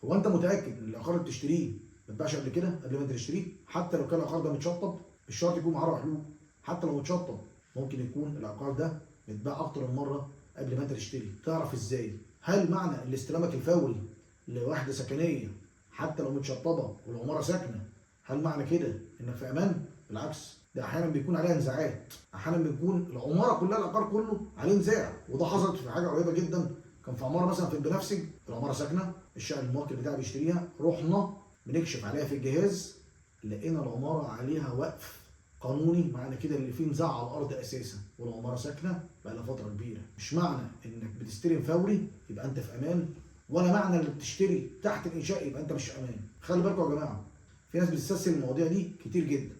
هو انت متاكد ان العقار اللي بتشتريه ما اتباعش قبل كده قبل ما انت تشتريه؟ حتى لو كان العقار ده متشطب مش شرط يكون معاه حلول، حتى لو متشطب ممكن يكون العقار ده متباع اكتر من مره قبل ما انت تشتري. تعرف ازاي؟ هل معنى ان استلامك الفوري لوحده سكنيه حتى لو متشطبه والعماره ساكنه، هل معنى كده انك في امان؟ بالعكس، ده احيانا بيكون عليها نزاعات، احيانا بيكون العماره كلها العقار كله عليه نزاع. وده حصلت في حاجه قريبه جدا، كان في عماره مثلا في البنفسج، العماره ساكنه، الشقه اللي الموكل بتاعي بيشتريها، رحنا بنكشف عليها في الجهاز لقينا العماره عليها وقف قانوني، معنى كده اللي فيه نزاع على الارض اساسا، والعماره ساكنه بقى لها فتره كبيره. مش معنى انك بتستلم فوري يبقى انت في امان، ولا معنى انك بتشتري تحت الانشاء يبقى انت مش في امان. خلي بالكم يا جماعه، في ناس بتستسهل المواضيع دي كتير جدا.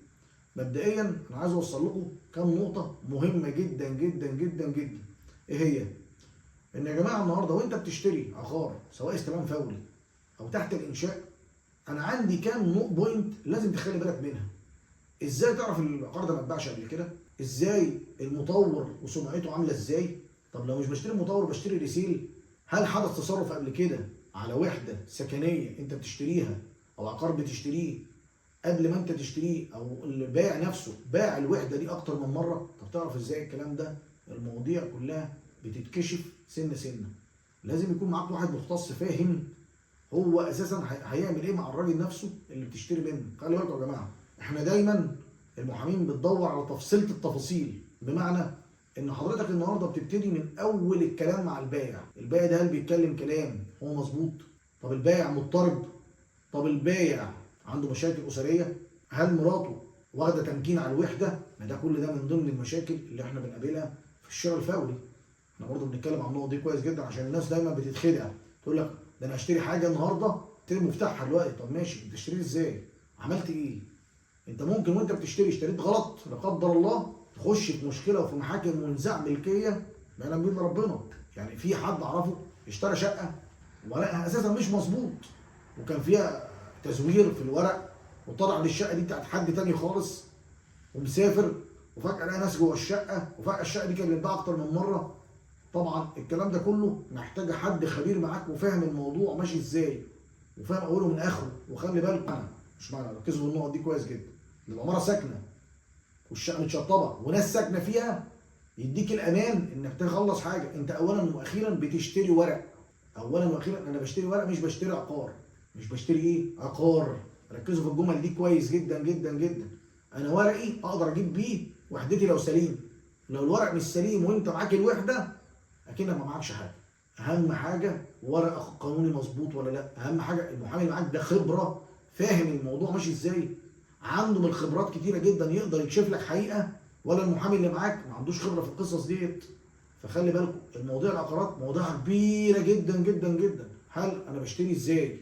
مبدئيا انا عايز اوصل لكم كام نقطه مهمه جدا جدا جدا جدا. ايه هي؟ ان يا جماعه النهارده وانت بتشتري عقار سواء استلام فوري او تحت الانشاء، انا عندي كام بوينت لازم تخلي بالك منها. ازاي تعرف ان العقار ده ما اتباعش قبل كده؟ ازاي المطور وسمعته عامله ازاي؟ طب لو مش بشتري مطور بشتري ريسيل، هل حدث تصرف قبل كده على وحده سكنيه انت بتشتريها او عقار بتشتريه قبل ما انت تشتريه، او البائع نفسه باع الوحده دي اكتر من مره؟ طب تعرف ازاي الكلام ده؟ المواضيع كلها بتتكشف سنه سنه. لازم يكون معاك واحد مختص فاهم هو اساسا هيعمل ايه مع الراجل نفسه اللي بتشتري منه. خلي بالكم يا جماعه، احنا دايما المحامين بتدور على تفصيله التفاصيل، بمعنى ان حضرتك النهارده بتبتدي من اول الكلام مع البائع. البائع ده هل بيتكلم كلام هو مظبوط؟ طب البائع مضطرب؟ طب البائع عنده مشاكل اسريه؟ هل مراته واخده تمكين على الوحده؟ ما ده كل ده من ضمن المشاكل اللي احنا بنقابلها في الشراء الفوري. احنا برضه بنتكلم عن النقط دي كويس جدا، عشان الناس دايما بتتخدع، تقول لك ده انا اشتري حاجه النهارده اشتري مفتاحها دلوقتي. طب ماشي، انت اشتريت ازاي؟ عملت ايه؟ انت ممكن وانت بتشتري اشتريت غلط لا قدر الله، تخش في مشكله وفي محاكم ونزاع ملكيه ما يعلم بيه الا ربنا. يعني في حد اعرفه اشترى شقه ورقها اساسا مش مظبوط، وكان فيها تزوير في الورق، وطلع ان الشقه دي بتاعت حد تاني خالص، ومسافر، وفجاه لقى ناس جوه الشقه، وفجاه الشقه دي كانت بتتباع اكتر من مره. طبعا الكلام ده كله محتاج حد خبير معاك وفاهم الموضوع ماشي ازاي، وفاهم اوله من اخره. وخلي بالك، انا مش معنى ركزوا في النقط دي كويس جدا، ان العماره ساكنه والشقه متشطبه وناس ساكنه فيها يديك الامان انك تخلص حاجه. انت اولا واخيرا بتشتري ورق. اولا واخيرا انا بشتري ورق، مش بشتري عقار. مش بشتري ايه؟ عقار. ركزوا في الجمل دي كويس جدا جدا جدا. انا ورقي اقدر اجيب بيه وحدتي لو سليم. لو الورق مش سليم وانت معاك الوحده اكنك ما معكش حاجه. اهم حاجه ورق قانوني مظبوط ولا لا. اهم حاجه المحامي اللي معاك ده خبره، فاهم الموضوع ماشي ازاي، عنده من الخبرات كتيره جدا يقدر يكشف لك حقيقه، ولا المحامي اللي معاك ما عندوش خبره في القصص ديت. فخلي بالكم، المواضيع العقارات مواضيعها كبيره جدا جدا جدا. هل انا بشتري ازاي؟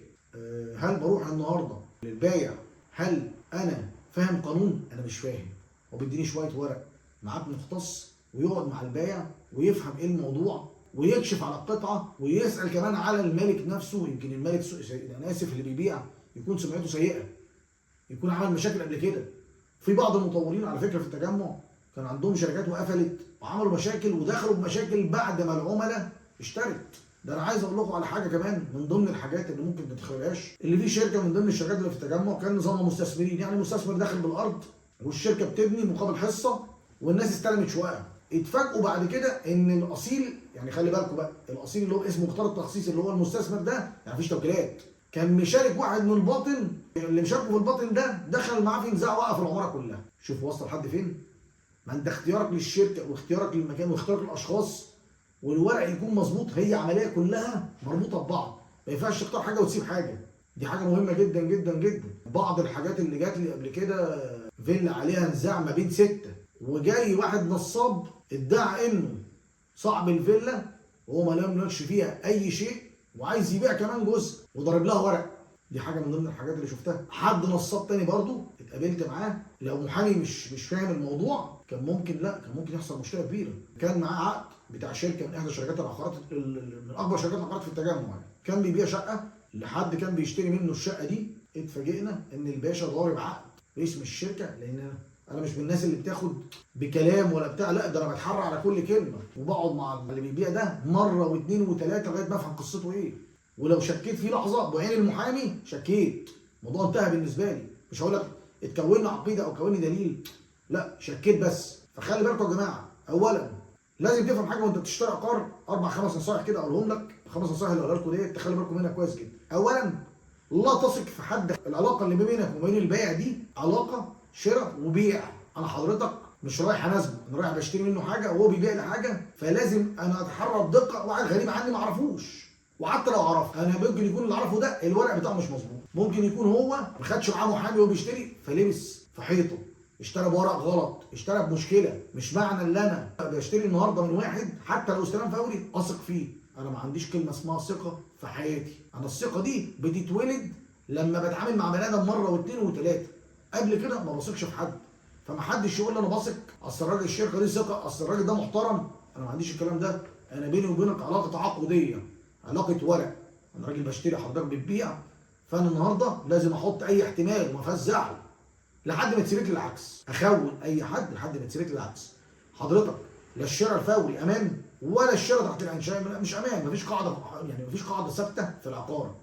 هل بروح النهارده للبايع هل انا فاهم قانون؟ انا مش فاهم، وبيديني شويه ورق. معاك مختص ويقعد مع البايع ويفهم ايه الموضوع ويكشف على القطعه، ويسال كمان على المالك نفسه. يمكن المالك انا اسف اللي بيبيع يكون سمعته سيئه، يكون عمل مشاكل قبل كده. في بعض المطورين على فكره في التجمع كان عندهم شركات وقفلت وعملوا مشاكل ودخلوا بمشاكل بعد ما العملاء اشترت. ده انا عايز اقول لكم على حاجه كمان من ضمن الحاجات اللي ممكن ما تتخيلهاش، اللي في شركه من ضمن الشركات اللي في التجمع كان نظامها مستثمرين. يعني مستثمر داخل بالارض والشركه بتبني مقابل حصه والناس استلمت شقق. اتفاجئوا بعد كده ان الاصيل، يعني خلي بالكم بقى، الاصيل اللي هو اسمه مختار التخصيص اللي هو المستثمر ده، يعني مفيش توكيلات، كان مشارك واحد من الباطن. اللي مشاركه في الباطن ده دخل معاه في نزاع وقف العماره كلها. شوف واصل لحد فين؟ ما انت اختيارك للشركه واختيارك للمكان واختيارك للاشخاص والورق يكون مظبوط، هي عمليه كلها مربوطه ببعض. ما ينفعش تختار حاجه وتسيب حاجه. دي حاجه مهمه جدا جدا جدا. بعض الحاجات اللي جات لي قبل كده، فيلا عليها نزاع ما بين 6، وجاي واحد نصاب ادعى انه صاحب الفيلا وهو ما لمش فيها اي شيء، وعايز يبيع كمان جزء وضرب لها ورق. دي حاجه من ضمن الحاجات اللي شفتها. حد نصاب تاني برضو اتقابلت معاه، لو محامي مش فاهم الموضوع كان ممكن يحصل مشكله كبيره. كان معاه عقد بتاع شركه من احدى شركات العقارات، من اكبر شركات العقارات في التجمع يعني. كان بيبيع شقه لحد كان بيشتري منه الشقه دي. اتفاجئنا ان الباشا ضارب عقد باسم الشركه، لان انا مش من الناس اللي بتاخد بكلام ولا بتاع، لا ده انا بتحرى على كل كلمه، وبقعد مع اللي بيبيع ده مره واثنين وثلاثه لغايه ما افهم قصته ايه. ولو شكيت فيه لحظه بعين المحامي شكيت، الموضوع انتهى بالنسبه لي. مش هقول لك اتكون لي عقيده او كون لي دليل، لا شكيت بس. فخلي بالكم يا جماعه، اولا لازم تفهم حاجه وانت بتشتري عقار، 4 5 نصائح كده اقولهم لك، 5 نصائح اللي هقولها لكم ديت تخلي بالكم منها كويس جدا. اولا لا تثق في حد، العلاقه اللي ما بينك وما بين البائع دي علاقه شراء وبيع. انا حضرتك مش رايح اناسبه، انا رايح بشتري منه حاجه وهو بيبيع لي حاجه، فلازم انا اتحرى بدقه. واحد غريب عني ما اعرفوش، وحتى لو عرفت انا ممكن يكون اللي اعرفه ده الورق بتاعه مش مظبوط، ممكن يكون هو ما خدش معاه محامي وهو بيشتري فلبس في حيطه، اشترى بورق غلط، اشترى بمشكله. مش معنى ان انا بشتري النهارده من واحد حتى لو استلام فوري اثق فيه. انا ما عنديش كلمه اسمها ثقه في حياتي، انا الثقه دي بتتولد لما بتعامل مع بني ادم مره واثنين وثلاثه، قبل كده ما بثقش في حد. فما حدش يقول لي انا بثق، اصل الراجل الشركه دي ثقه، اصل الراجل ده محترم. انا ما عنديش الكلام ده. انا بيني وبينك علاقه تعاقديه، علاقه ورق. انا راجل بشتري، حضرتك بتبيع، فانا النهارده لازم احط اي احتمال وما فيهاش زعل لحد ما تثبت لي العكس، اخون اي حد لحد ما تثبت لي العكس. حضرتك لا الشراء الفوري امان ولا الشراء تحت الانشاء مش امان. مفيش قاعده، يعني مفيش قاعده ثابته في العقار.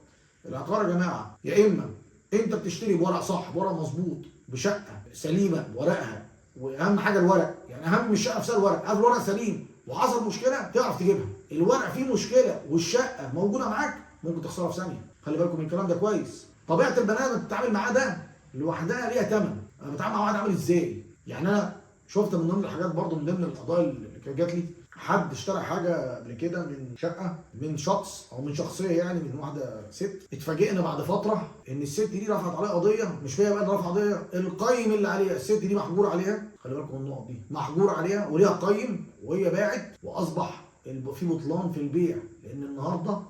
العقار يا جماعه يا اما انت بتشتري بورق صح، بورق مظبوط، بشقه سليمه بورقها، واهم حاجه الورق، يعني اهم من الشقه نفسها الورق. قبل الورق سليم وحصل مشكله تعرف تجيبها، الورق فيه مشكله والشقه موجوده معاك ممكن تخسرها في ثانيه. خلي بالكم من الكلام ده كويس. طبيعه البني ادم بتتعامل معاه ده لوحدها ليها ثمن. انا بتعامل مع واحد عامل ازاي؟ يعني انا شفت من ضمن الحاجات برضو، من ضمن القضايا اللي كانت جات لي، حد اشترى حاجه قبل كده من شقه من شخص او من شخصيه، يعني من واحده ست. اتفاجئنا بعد فتره ان الست دي رفعت عليها قضيه، مش هي بقى اللي رفعت قضيه، القيم اللي عليها الست دي محجور عليها. خلي بالكم من النقط دي، محجور عليها وليها قيم وهي باعت، واصبح في بطلان في البيع. لان النهارده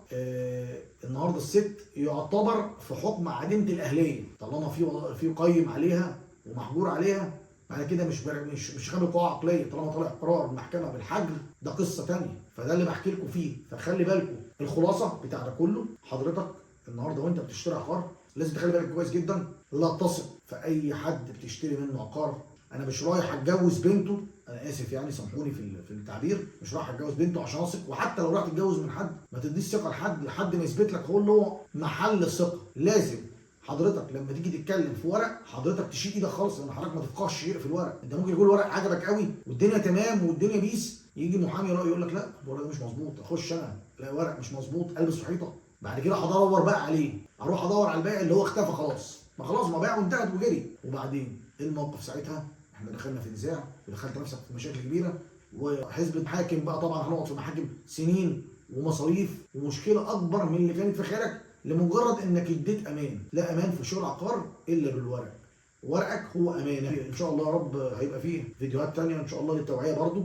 الست يعتبر في حكم عديمه الاهليه طالما في قيم عليها ومحجور عليها. بعد كده مش خامل قوه عقليه، طالما طلع قرار المحكمه بالحجر ده قصه ثانيه. فده اللي بحكي لكم فيه. فخلي بالكم الخلاصه بتاع ده كله، حضرتك النهارده وانت بتشتري عقار لازم تخلي بالك كويس جدا، لا تثق في اي حد بتشتري منه عقار. انا مش رايح اتجوز بنته، انا اسف يعني سامحوني في التعبير، مش رايح اتجوز بنته عشان اثق. وحتى لو رايح تتجوز من حد ما تديش ثقه لحد ما يثبت لك هو اللي هو محل الثقه. لازم حضرتك لما تيجي تتكلم في ورق حضرتك تشيل ايدك خالص، لان حضرتك ما تفقهش شيء في الورق. انت ممكن يكون الورق عجبك قوي والدنيا تمام والدنيا بيس، يجي محامي رأي يقول لك لا الورق ده مش مظبوط، اخش انا لا ورق مش مظبوط البس في حيطه. بعد كده هدور بقى عليه، اروح ادور على البائع اللي هو اختفى خلاص، ما خلاص ما باع وانتهت وجري. وبعدين ايه الموقف ساعتها؟ احنا دخلنا في نزاع ودخلت نفسك في مشاكل كبيره، وحزب محاكم بقى طبعا هنقعد في محاكم سنين ومصاريف ومشكله اكبر من اللي كانت في خيرك، لمجرد انك اديت امان. لا امان في شغل عقار الا بالورق، ورقك هو امانه. ان شاء الله يا رب هيبقى فيه فيديوهات تانية ان شاء الله للتوعيه برضو.